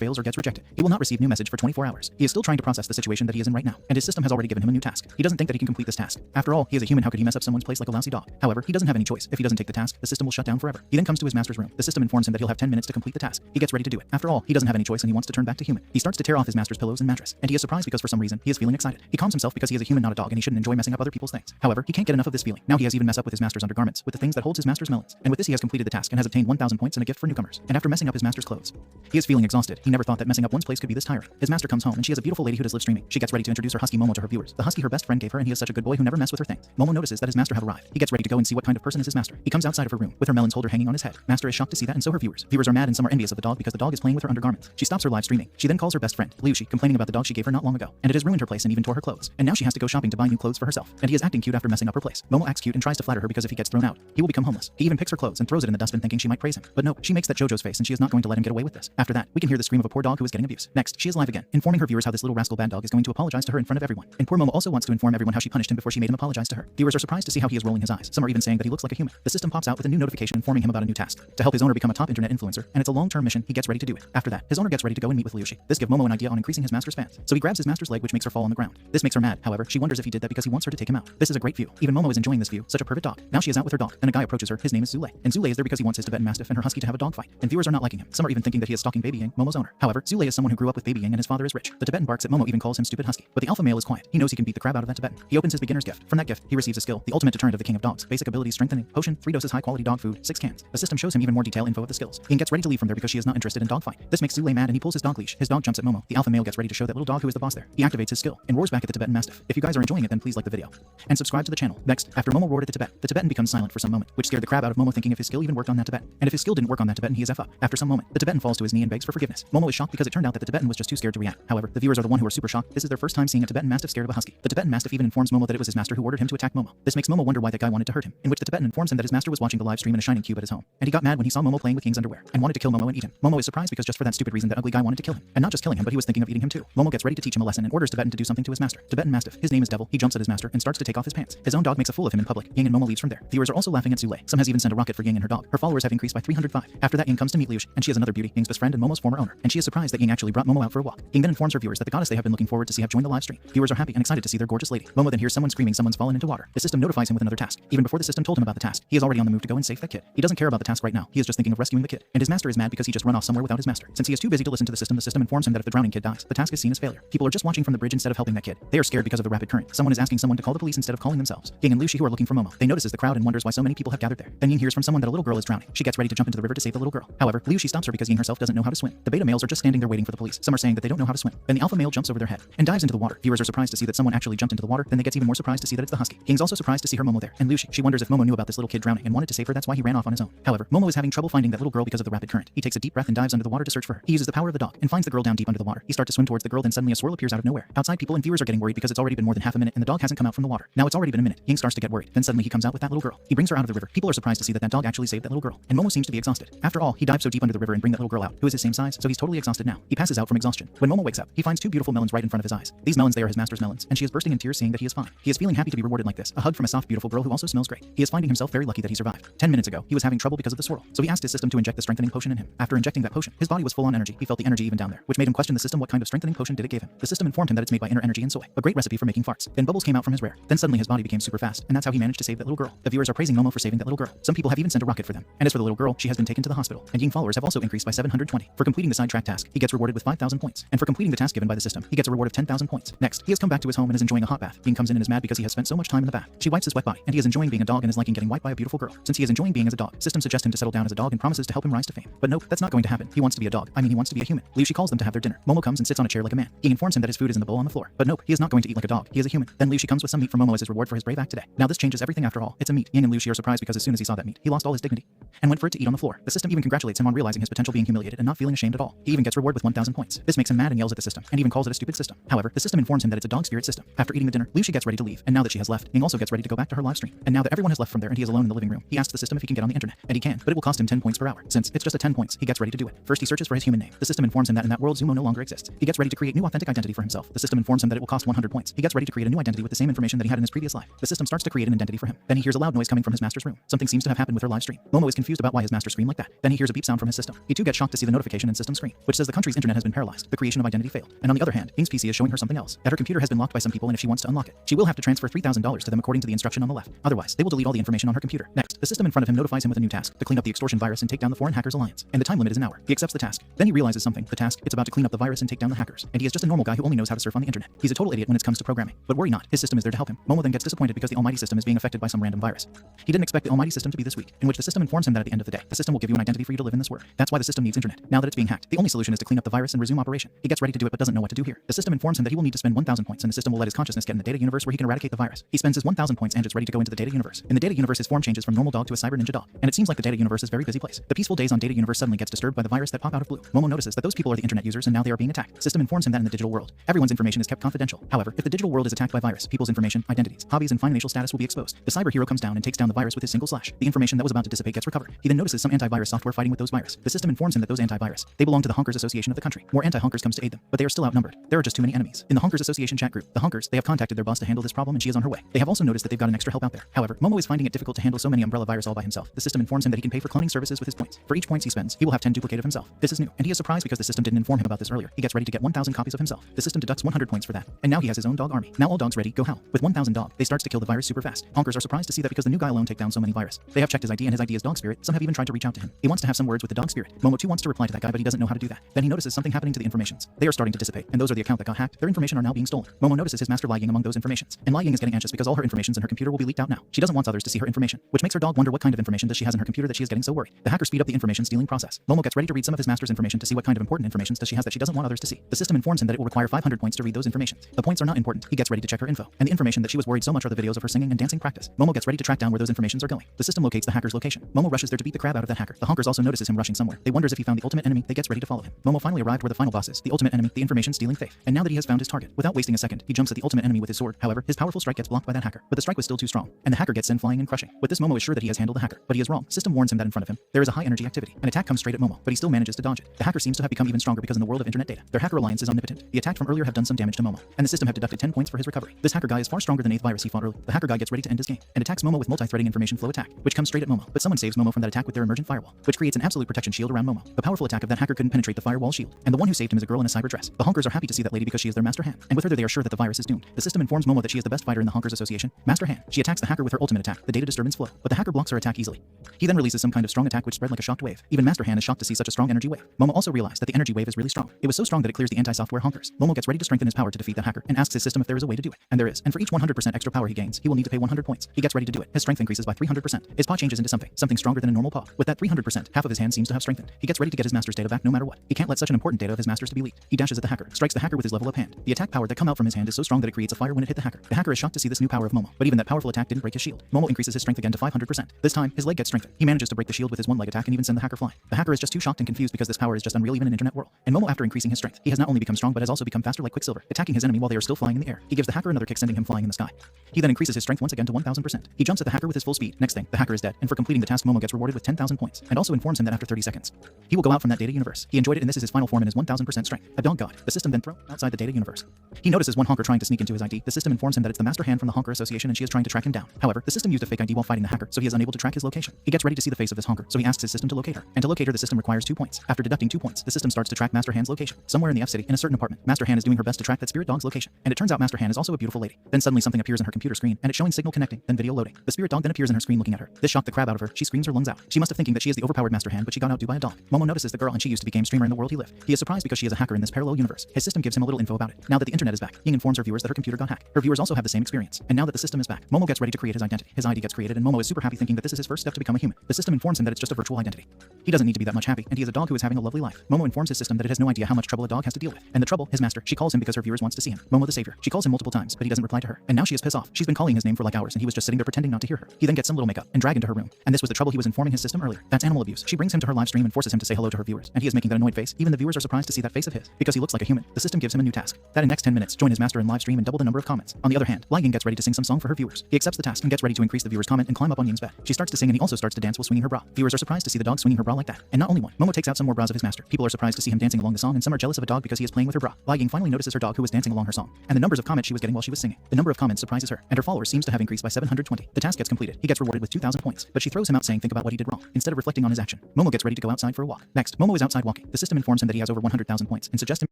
fails or gets rejected, he will not receive new message for 24 hours. He is still trying to process the situation that he is in right now, and his system has already given him a new task. He doesn't think that he can complete this task. After all, he is a human. How could he mess up someone's place like a lousy dog? However, he doesn't have any choice. If he doesn't take the task, the system will shut down forever. He then comes to his master's room. The system informs him that he'll have 10 minutes to complete the task. He gets ready to do it. After all, he doesn't have any choice and he wants to turn back to human. He starts to tear off his master's pillows and mattress, and he is surprised because for some reason he is feeling excited. He calms himself because he is a human, not a dog, and he shouldn't enjoy messing up other people's things. However, he can't get enough of this feeling. Now he has even messed up with his master's undergarments, with the things that holds his master's melons. And with this he has completed the task and has obtained 1,000 points and a gift for newcomers. And after messing up his master's clothes, he is feeling exhausted. He never thought that messing up one's place could be this tiring. His master comes home and she is a beautiful lady who does live streaming. She gets ready to introduce her husky Momo to her viewers. The husky her best friend gave her, and he is such a good boy who never mess with her things. Momo notices that his master have arrived. He gets ready to go and see what kind of person is his master. He comes outside of her room with her melons holder hanging on his head. Master is shocked to see that, and so her viewers. Viewers are mad and some are envious of the dog because the dog is playing with her undergarments. She stops her live streaming. She then calls her best friend, Liushi, complaining about the dog she gave her not long ago, and it has ruined her place and even tore her clothes. And now she has to go shopping to buy new clothes for herself. And he is acting cute after messing up her place. Momo acts cute and tries to flatter her because if he gets thrown out, he will become homeless. He even picks her clothes and throws it in the dustbin thinking she might praise him. But no, she makes that JoJo's face and she is not going to let him get away with this. After that, we can hear the scream of a poor dog who is getting abuse. Next, she is live again, informing her viewers how this little rascal bad dog is going to apologize to her in front of everyone. And poor Momo also wants to inform everyone how she punished him before she made him apologize to her. Viewers are surprised to see how he is rolling his eyes. Some are even saying that he looks like a human. The system pops out with a new notification informing him about a new task to help his owner become a top internet influencer, and it's a long-term mission. He gets ready to do it. After that, his owner gets ready to go and meet with Liushi. This gives Momo an idea on increasing his master's fans. So he grabs his master's leg, which makes her fall on the ground. This makes her mad. However, she wonders if he did that because he wants her to take him out. This is a great view. Even Momo is enjoying this view. Such a perfect dog. Now she is out with her dog. Then a guy approaches her. His name is Zule. And Zule is there because he wants his Tibetan Mastiff and her husky to have a dog fight. And viewers are not liking him. Some are even thinking that he is stalking Baby Yang, Momo's owner. However, Zule is someone who grew up with Baby Yang and his father is rich. The Tibetan barks at Momo, even calls him stupid husky. But the alpha male is quiet. He knows he can beat the crap out of that Tibetan. He opens his beginner's gift. From that gift, he receives a skill, the ultimate deterrent of the king of dogs. Basic abilities: strengthening, potion, 3 doses high quality dog food, 6 cans. The system shows him even more detailed info of the skills. He gets ready to leave from there because she is not interested in dogfight. This makes Zule mad and he pulls his dog leash. His dog jumps at Momo. The alpha male gets ready to show that little dog who is the boss there. He activates his skill and roars back at the Tibetan Mastiff. If you guys are enjoying it, then please like the video and subscribe to the channel. Next, after Momo roared at the Tibetan becomes silent for some moment, which scared the crap out of Momo, thinking if his skill even worked on that Tibetan. And if his skill didn't work on that Tibetan, he is F up. After some moment, the Tibetan falls to his knee and begs for forgiveness. Momo is shocked because it turned out that the Tibetan was just too scared to react. However, the viewers are the one who are super shocked. This is their first time seeing a Tibetan Mastiff scared of a husky. The Tibetan Mastiff even informs Momo that it was his master who ordered him to attack Momo. This makes Momo wonder why that guy wanted to hurt him, in which the Tibetan informs him that his master was watching the live stream in a shining cube at his home, and he got mad when he saw Momo playing with King's underwear and wanted to kill Momo and eat him. Momo is surprised because just for that stupid reason that ugly guy wanted to kill him, and not just killing him, but he was thinking of eating him too. Momo gets ready to teach him a lesson and orders Tibetan to do something to his master. Tibetan Mastiff, his name is Devil. He jumps at his master and starts to take off his pants. His own dog makes a fool of him in public. Ying and Momo leaves from there. Viewers are also laughing at Zule. Some has even sent a rocket for Ying and her dog. Her followers have increased by 305. After that, Ying comes to meet Liushi, and she is another beauty, Ying's best friend and Momo's former owner. And she is surprised that Ying actually brought Momo out for a walk. Ying then informs her viewers that the goddess they have been looking forward to see have joined the live stream. Viewers are happy and excited to see their gorgeous lady. Momo then hears someone screaming someone's fallen into water. The system notifies him with another task. Even before the system told him about the task, he is already on the move to go and save that kid. He doesn't care about the task right now. He is just thinking of rescuing the kid. And his master is mad because he just run off somewhere without his master. Since he is too busy to listen to the system informs him that if the drowning kid dies, the task is seen as failure. People are just watching from the bridge instead of helping that kid. They are scared because of the rapid current. Someone is asking someone to call the police instead of calling themselves. Ying and Liushi who are looking for Momo. They notices the crowd and wonders why so many people have gathered there. Then Ying hears from someone that a little girl is drowning. She gets ready to jump into the river to save the little girl. However, Liushi stops her because Ying herself doesn't know how to swim. The beta males are just standing there waiting for the police. Some are saying that they don't know how to swim. Then the alpha male jumps over their head and dives into the water. Viewers are surprised to see that someone actually jumped into the water. Then they get even more surprised to see that it's the husky. Ying's also surprised to see her Momo there. And Liushi, she wonders if Momo knew about this little kid drowning and wanted to save her. That's why he ran off on his own. However, Momo is having trouble finding that little girl because of the rapid current. He takes a deep breath and dives under the water to search for her. He uses the power of the dog and finds the girl down deep under the water. He starts to swim towards the girl, then suddenly a swirl appears out of nowhere. Outside, people and viewers are getting worried because it's already been more than half a minute and the dog hasn't come out from the water. Now it's already been a minute. Ying starts to get worried. Then suddenly he comes out with that little girl. He brings her out of the river. People are surprised to see that dog actually saved that little girl. And Momo seems to be exhausted. After all, he dives so deep under the river and bring that little girl out, who is his same size, so he's totally exhausted now. He passes out from exhaustion. When Momo wakes up, he finds 2 beautiful melons right in front of his eyes. These melons, they are his master's melons, and she is bursting in tears seeing that he is fine. He is feeling happy to be rewarded like this. A hug from a soft, beautiful girl who also smells great. He is finding himself very lucky that he survived. 10 minutes ago, he was having trouble because of the swirl, so he asked his system to inject the strengthening potion in him. After injecting that potion, his body was full on energy. He felt the energy even down there, which made him question the system what kind of strengthening potion did it give him. The system informed him that it's made by inner energy and soy, a great recipe for making farts. Then bubbles came out from his rear. Then suddenly his body became super fast, and that's how he managed to save that little girl. The viewers are praising Momo for saving that little girl. Some people have even sent a rocket for them. And as for the little girl, she has been taken to the hospital. And Ying followers have also increased by 720. For completing the sidetrack task, he gets rewarded with 5,000 points. And for completing the task given by the system, he gets a reward of 10,000 points. Next, he has come back to his home and is enjoying a hot bath. Ying comes in and is mad because he has spent so much time in the bath. She wipes his wet body, and he is enjoying being a dog and is liking getting wiped by a beautiful girl. Since he is enjoying being as a dog, system suggests him to settle down as a dog and promises to help him rise to fame. But nope, that's not going to happen. He wants to be a dog. He wants to be a human. Liushi calls them to have their dinner. Momo comes and sits on a chair like a man. Ying informs him that his food is in the bowl on the floor. But nope, he is not going to eat like a dog. He is a human. Then Liushi comes with some meat for Momo as his reward for his brave act today. Now this changes everything after all. It's a meat. Ying and Liushi are surprised because as soon as he saw that meat, he lost all his dignity and went for it to eat on the floor. The system even congratulates him on realizing his potential being humiliated and not feeling ashamed at all. He even gets reward with 1,000 points. This makes him mad and yells at the system and even calls it a stupid system. However, the system informs him that it's a dog spirit system. After eating the dinner, Liushi gets ready to leave, and now that she has left, Ying also gets ready to go back to her live stream. And now that everyone has left from there and he is alone in the living room, he asks the system if he can get on the internet. And he can, but it will cost him 10 points per hour. Since it's just a 10 points, he gets ready to do it. First he searches for his human name. The system informs him that in that world Zumo no longer exists. He gets ready to create new authentic identity for himself. The system informs him that it will cost 100 points. He gets ready to create a new identity with the same information that he had in his previous life. The system starts to create an identity for him. Then he hears a loud noise coming from his master's room. Something seems to have happened with her live stream. Momo is confused about why his master screamed like that. Then he hears a beep sound from his system. He too gets shocked to see the notification and system screen. screen, which says the country's internet has been paralyzed, the creation of identity failed. And on the other hand, Ing's PC is showing her something else, that her computer has been locked by some people, and if she wants to unlock it, she will have to transfer $3,000 to them according to the instruction on the left. Otherwise, they will delete all the information on her computer. Next, the system in front of him notifies him with a new task, to clean up the extortion virus and take down the Foreign Hackers Alliance. And the time limit is an hour. He accepts the task. Then he realizes something. The task, it's about to clean up the virus and take down the hackers. And he is just a normal guy who only knows how to surf on the internet. He's a total idiot when it comes to programming. But worry not, his system is there to help him. Momo then gets disappointed because the almighty system is being affected by some random virus. He didn't expect the almighty system to be this weak, in which the system informs him that at the end of the day, the system will give you an identity for you to live in this world. That's why the system needs internet. Now that it's being hacked, the only solution is to clean up the virus and resume operation. He gets ready to do it but doesn't know what to do here. The system informs him that he will need to spend 1,000 points, and the system will let his consciousness get in the data universe where he can eradicate the virus. He spends his 1,000 points and it's ready to go into the data universe. In the data universe, his form changes from normal dog to a cyber ninja dog, and it seems like the data universe is a very busy place. The peaceful days on data universe suddenly gets disturbed by the virus that pop out of blue. Momo notices that those people are the internet users and now they are being attacked. System informs him that in the digital world, everyone's information is kept confidential. However, if the digital world is attacked by virus, people's information, identities, hobbies, and financial status will be exposed. The cyber hero comes down and takes down the virus with his single slash. The information that was about to dissipate gets recovered. He then notices some antivirus software fighting with those virus. The system informs him that those antivirus, they belong to the Honkers Association of the country. More anti-honkers comes to aid them, but they are still outnumbered. There are just too many enemies. In the Honkers Association chat group, the Honkers, they have contacted their boss to handle this problem and she is on her way. They have also noticed that they've got an extra help out there. However, Momo is finding it difficult to handle so many umbrella virus all by himself. The system informs him that he can pay for cloning services with his points. For each points he spends, he will have 10 duplicate of himself. This is new, and he is surprised because the system didn't inform him about this earlier. He gets ready to get 1,000 copies of himself. The system deducts 100 points for that, and now he has his own dog army. Now all dogs ready, go howl. With 1,000 dog, they starts to kill the virus super fast. Honkers are surprised to see that because the new guy alone take down so many virus. They have checked his ID and his ID is dog spirit. Some have even tried to reach out to him. He wants to have some words with the dog spirit. Momo too wants to reply to that guy, but he doesn't know how to do that. Then he notices something happening to the informations. They are starting to dissipate, and those are the account that got hacked. Their information are now being stolen. Momo notices his master Lai Ying among those informations, and Lai Ying is getting anxious because all her informations in her computer will be leaked out now. She doesn't want others to see her information, which makes her dog wonder what kind of information does she has in her computer that she is getting so worried. The hackers speed up the information stealing process. Momo gets ready to read some of his master's information to see what kind of important information does she has that she doesn't want others to see. The system informs him that it will require 500 points to read those informations. The points are not important. He gets ready to check her info, and the information that she was worried so much are the videos of her singing and dancing practice. Momo gets ready to track down where those informations are going. The system locates the hacker's location. Momo rushes there to beat the crap out of that hacker. The Honkers also notices him rushing somewhere. They wonders if he found the ultimate enemy. They gets ready to follow him. Momo finally arrived where the final boss is, the ultimate enemy, the information stealing thief. And now that he has found his target, without wasting a second, he jumps at the ultimate enemy with his sword. However, his powerful strike gets blocked by that hacker, but the strike was still too strong, and the hacker gets sent flying and crushing. With this, Momo is sure that he has handled the hacker, but he is wrong. System warns him that in front of him, there is a high energy activity. An attack comes straight at Momo, but he still manages to dodge it. The hacker seems to have become even stronger because in the world of internet data, their hacker alliance is omnipotent. The attack from earlier have done some damage to Momo, and the system have deducted 10 points for his recovery. This hacker guy is far stronger than 8th virus he fought earlier. The hacker guy gets ready to end his game, and attacks Momo with multi-threading information flow attack, which comes straight at Momo, but someone saves Momo from that attack with their emergent firewall, which creates an absolute protection shield around Momo. The powerful attack of that hacker couldn't penetrate the firewall shield, and the one who saved him is a girl in a cyber dress. The Honkers are happy to see that lady because she is their master hand, and with her they are sure that the virus is doomed. The system informs Momo that she is the best fighter in the Honkers Association, Master Hand. She attacks the hacker with her ultimate attack, the data disturbance flow, but the hacker blocks her attack easily. He then releases some kind of strong attack which spread like a shocked wave. Even Master Hand is shocked to see such a strong energy wave. Momo also realized that the energy wave is really strong. It was so strong that it clears the anti-software Honkers. Momo gets ready to strengthen his power to defeat that hacker and asks his system if there is a way to do it. And there is. And for each 100% extra power he gains, he will need to pay 100 points. He gets ready to do it. His strength increases by 300%. His paw changes into something stronger than a normal paw. With that 300%, half of his hand seems to have strengthened. He gets ready to get his master's data back no matter what. He can't let such an important data of his master's to be leaked. He dashes at the hacker, strikes the hacker with his level up hand. The attack power that come out from his hand is so strong that it creates a fire when it hit the hacker. The hacker is shocked to see this new power of Momo, but even that powerful attack didn't break his shield. Momo increases his strength again to 500%. This time, his leg gets strengthened. He manages to break the shield with his one leg attack and even send the hacker flying. The hacker is just too shocked and confused because this power is just unreal even in internet world. And Momo, after increasing his strength, he has not only become strong but has also become faster like Quicksilver, attacking his enemy while they are still flying in the air. He gives the hacker another kick, sending him flying in the sky. He then increases his strength once again to 1000%. He jumps at the hacker with his full speed. Next thing, the hacker is dead, and for completing the task, Momo gets rewarded with 10,000 points, and also informs him that after 30 seconds, he will go out from that data universe. He enjoyed it, and this is his final form in his 1000% strength, a dog god. The system then throws him outside the data universe. He notices one honker trying to sneak into his ID. The system informs him that it's the master hand from the Honker Association, and she is trying to track him down. However, the system used a fake ID while fighting the hacker, so he is unable to track his location. He gets ready to see the face of this honker, so he asks his system to locate her. And to locate her, the system requires 2 points. After deducting 2 points, the system starts to track Master Hand's location. Somewhere in the F City, in a certain apartment, Master Hand is doing her best to track that spirit dog's location. And it turns out Master Hand is also a beautiful lady. Then suddenly something appears in her computer screen, and it's showing signal connecting, then video loading. The spirit dog then appears in her screen looking at her. This shocked the crap out of her. She screams her lungs out. She must have thinking that she is the overpowered Master Hand, but she got outdue by a dog. Momo notices the girl, and she used to be game streamer in the world he lived. He is surprised because she is a hacker in this parallel universe. His system gives him a little info about it. Now that the internet is back, Ying informs her viewers that her computer got hacked. Her viewers also have the same experience. And now that the system is back, Momo gets ready to create his identity. His ID gets created, and Momo is super happy thinking that this is his first step to become a human. The system informs him that it's just a virtual identity. He doesn't need to be that much happy, and he is a dog who is having a lovely life. Momo informs his system that it has no idea how much trouble a dog has to deal with. And the trouble, his master, she calls him because her viewers wants to see him. Momo the savior. She calls him multiple times, but he doesn't reply to her. And now she is pissed off. She's been calling his name for like hours, and he was just sitting there pretending not to hear her. He then gets some little makeup and drag into her room. And this was the trouble he was informing his system earlier. That's animal abuse. She brings him to her live stream and forces him to say hello to her viewers. And he is making that annoyed face. Even the viewers are surprised to see that face of his, because he looks like a human. The system gives him a new task. That in next 10 minutes, join his master in live stream and double the number of comments. On the other hand, Lai Ying gets ready to sing some song for her viewers. He accepts the task and gets ready to increase the viewers' comment and climb up on Ying's system's bed. She starts to sing and he also starts to dance while swinging her bra. Viewers are surprised to see the dog swinging her bra like that. And not only one, Momo takes out some more bras of his master. People are surprised to see him dancing along the song, and some are jealous of a dog because he is playing with her bra. Li Ying finally notices her dog who was dancing along her song, and the numbers of comments she was getting while she was singing. The number of comments surprises her, and her followers seems to have increased by 720. The task gets completed. He gets rewarded with 2,000 points, but she throws him out saying think about what he did wrong, instead of reflecting on his action. Momo gets ready to go outside for a walk. Next, Momo is outside walking. The system informs him that he has over 100,000 points, and suggests him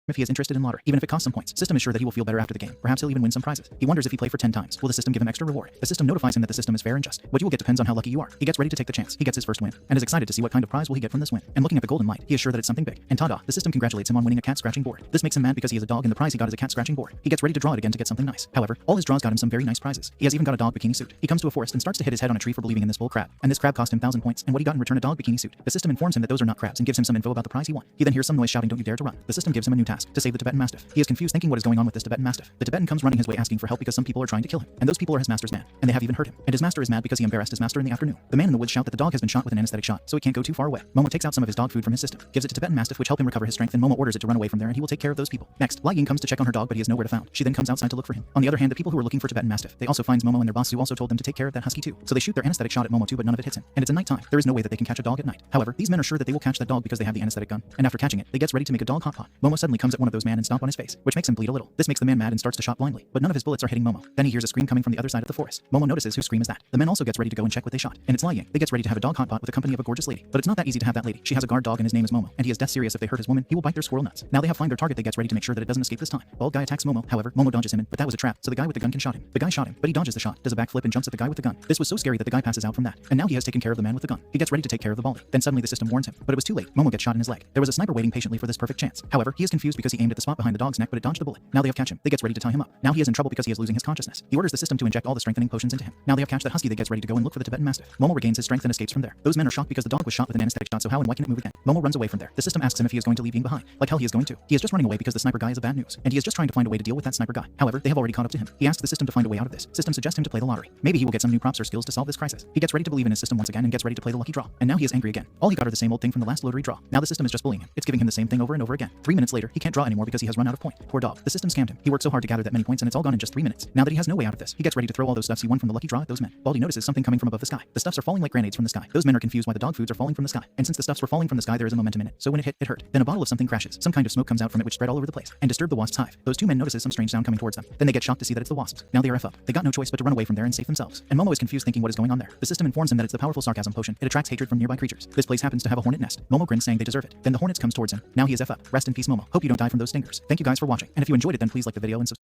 if he is interested in lottery, even if it costs some points. System is sure that he will feel better after the game. Perhaps he'll even win some prizes. He wonders if he play for 10 times, will the system give him extra reward? The system notifies him that the system is fair and just. What you will get depends on how lucky you are. He gets ready to take the chance. He gets his first win, and is excited to see what kind of prize will he get from this win. And looking at the golden light, he is sure that it's something big. And ta-da, the system congratulates him on winning a cat scratching board. This makes him mad because he is a dog and the prize he got is a cat scratching board. He gets ready to draw it again to get something nice. However, all his draws got him some very nice prizes. He has even got a dog bikini suit. He comes to a forest and starts to hit his head on a tree for believing in this bull crab. And this crab cost him 1,000 points, and what he got in return a dog bikini suit. The system informs him that those are not crabs and gives him some info about the prize he won. He then hears some noise shouting, "Don't you dare to run." The system gives him a new task, to save the Tibetan Mastiff. He is confused thinking what is going on with this Tibetan Mastiff. The Tibetan comes running his way asking for help because some people are trying to kill him, and those people are his master's man, and they have even hurt him. And his master is mad because he embarrassed his master in the afternoon. The man in the woods shout that the dog has been shot with an anesthetic shot, so it can't go too far away. Momo takes out some of his dog food from his system, gives it to Tibetan Mastiff, which help him recover his strength, and Momo orders it to run away from there and he will take care of those people. Next, Li Ying comes to check on her dog, but he is nowhere to found. She then comes outside to look for him. On the other hand, the people who are looking for Tibetan Mastiff, they also finds Momo and their boss who also told them to take care of that Husky too. So they shoot their anesthetic shot at Momo too, but none of it hits him. And it's a nighttime. There is no way that they can catch a dog at night. However, these men are sure that they will catch that dog because they have the anesthetic gun. And after catching it, they gets ready to make a dog hot pot. Momo suddenly comes at one of those men and stomp on his face, which makes him bleed a little. This makes the man mad and starts to shot blindly, but none of his bullets are hitting Momo. Then he hears a scream coming from the other side of the forest. Momo notices whose scream is that. The man also gets ready to go and check what they shot. And it's Li Ying. They gets ready to have a dog hot pot with the company of a gorgeous lady. But it's not that easy to have that lady. She has a guard dog and his name is Momo, and he is death serious if they hurt his woman, he will bite their squirrel nuts. Now they have found their target, they gets ready to make sure that it doesn't escape this time. Bald guy attacks Momo, however, Momo dodges him, but that was a trap, so the guy with the gun can shot him. The guy shot him, but he dodges the shot, does a backflip and jumps at the guy with the gun. This was so scary that the guy passes out from that. And now he has taken care of the man with the gun. He gets ready to take care of the baldy. Then suddenly the system warns him, but it was too late. Momo gets shot in his leg. There was a sniper waiting patiently for this perfect chance. However, he is confused because he aimed at the spot behind the dog's neck, but it dodged the bullet. Now they have catch him. They gets ready to tie him up. Now he is in trouble because he is losing his consciousness. He orders the system to inject all the strengthening potions into him. Now they have catch that Husky. They gets ready to go and look for the Tibetan Mastiff. Momo regains his strength and escapes from there. Those men are shocked because the dog was shot with an anesthetic shot, so how and why can it move again? Momo runs away from there. The system asks him if he is going to leave Ying behind. Like hell he is going to. He is just running away because the sniper guy is a bad news, and he is just trying to find a way to deal with that sniper guy. However, they have already caught up to him. He asks the system to find a way out of this. System suggests him to play the lottery. Maybe he will get some new props or skills to solve this crisis. He gets ready to believe in his system once again and gets ready to play the lucky draw. And now he is angry again. All he got are the same old thing from the last lottery draw. Now the system is just bullying him. It's giving him the same thing over and over again. 3 minutes later, he can't draw anymore because he has run out of point. Poor dog. The system scammed him. He worked so hard to gather that many points and it's all gone in just 3 minutes. Now that he has no way out of this, he gets ready to throw all those stuffs he won from the lucky draw at those men. Baldy notices something coming from above the sky. The stuffs are falling like grenades from the sky. Those men are confused why the dog foods are falling from the sky. And since the stuffs were falling from the sky, there is a momentum in it. So when it hit, it hurt. Then a bottle of something crashes. Some kind of smoke comes out from it which spread all over the place and disturbed the wasp's hive. Those two men notices some strange sound coming towards them. Then they get shocked to see that it's the wasps. Now they are up. They got no choice but to run away from there and save themselves. And Momo is confused thinking what is going on there. The system informs him that it's the powerful sarcasm potion. It attracts hatred from nearby creatures. This place happens to have a hornet nest. Momo grins saying they deserve it. Then the hornets comes towards him. Now he is up. Rest in peace, Momo. Hope you don't die from those stingers. Thank you guys for watching. And if you enjoyed it, then please like the video and subscribe.